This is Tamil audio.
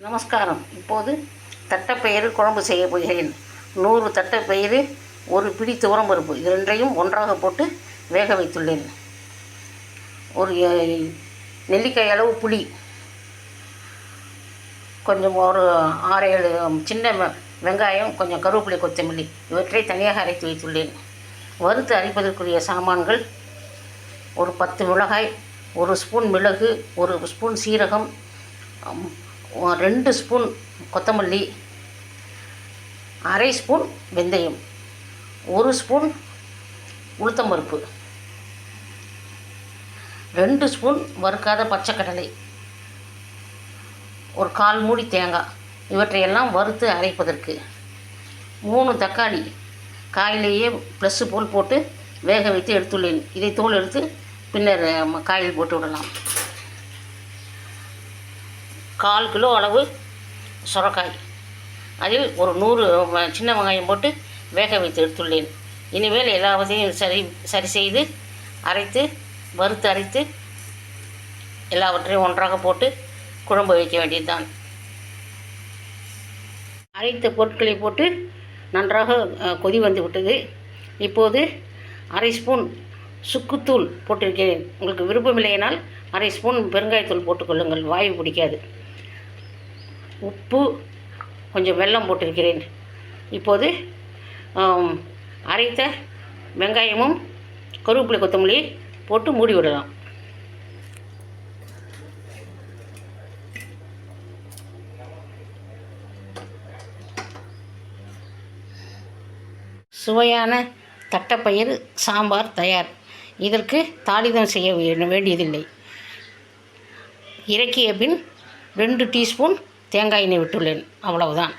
நமஸ்காரம். இப்போது தட்டைப்பயிறு குழம்பு செய்ய போகிறேன். 100 தட்டைப்பயிறு, ஒரு பிடி துவரம்பருப்பு, இது ரெண்டையும் ஒன்றாக போட்டு வேக வைத்துள்ளேன். ஒரு நெல்லிக்காய் அளவு புளி, கொஞ்சம் ஒரு 6-7 சின்ன வெங்காயம், கொஞ்சம் கருவேப்பிலை, கொத்தமல்லி இவற்றை தனியாக அரைத்து வைத்துள்ளேன். வறுத்து அரைப்பதற்குரிய சாமான்கள்: ஒரு 10 மிளகாய், 1 ஸ்பூன் மிளகு, 1 ஸ்பூன் சீரகம், 2 ஸ்பூன் கொத்தமல்லி, அரை ஸ்பூன் வெந்தயம், 1 ஸ்பூன் உளுத்தம்பருப்பு, 2 ஸ்பூன் வறுக்காத பச்சைக்கடலை, ஒரு 1/4 மூடி தேங்காய் இவற்றையெல்லாம் வறுத்து அரைப்பதற்கு. 3 தக்காளி காயிலேயே ப்ளஸ்ஸு போல் போட்டு வேக வைத்து எடுத்துள்ளேன். இதை தோல் எடுத்து பின்னர் காயில் போட்டு விடலாம். 1/4 கிலோ அளவு சுரைக்காய், அதில் ஒரு 100 சின்ன வெங்காயம் போட்டு வேக வைத்து எடுத்துள்ளேன். இனிமேல் எல்லாவற்றையும் சரி செய்து வறுத்து அரைத்து எல்லாவற்றையும் ஒன்றாக போட்டு குழம்பு வைக்க வேண்டியதுதான். அரைத்த பொருட்களை போட்டு நன்றாக கொதி வந்து விட்டது. இப்போது அரை ஸ்பூன் சுக்குத்தூள் போட்டிருக்கிறேன். உங்களுக்கு விருப்பமில்லையினால் அரை ஸ்பூன் பெருங்காயத்தூள் போட்டுக்கொள்ளுங்கள், வாயு பிடிக்காது. உப்பு, கொஞ்சம் வெல்லம் போட்டிருக்கிறேன். இப்போது அரைத்த வெங்காயமும் கருவேப்பிலை, கொத்தமல்லி போட்டு மூடி விடலாம். சுவையான தட்டைப்பயிறு சாம்பார் தயார். இதற்கு தாளிதம் செய்ய வேண்டியதில்லை. இறக்கிய பின் 2 டீஸ்பூன் தேங்காய் எண்ணெய் விட்டுள்ளேன், அவ்வளவுதான்.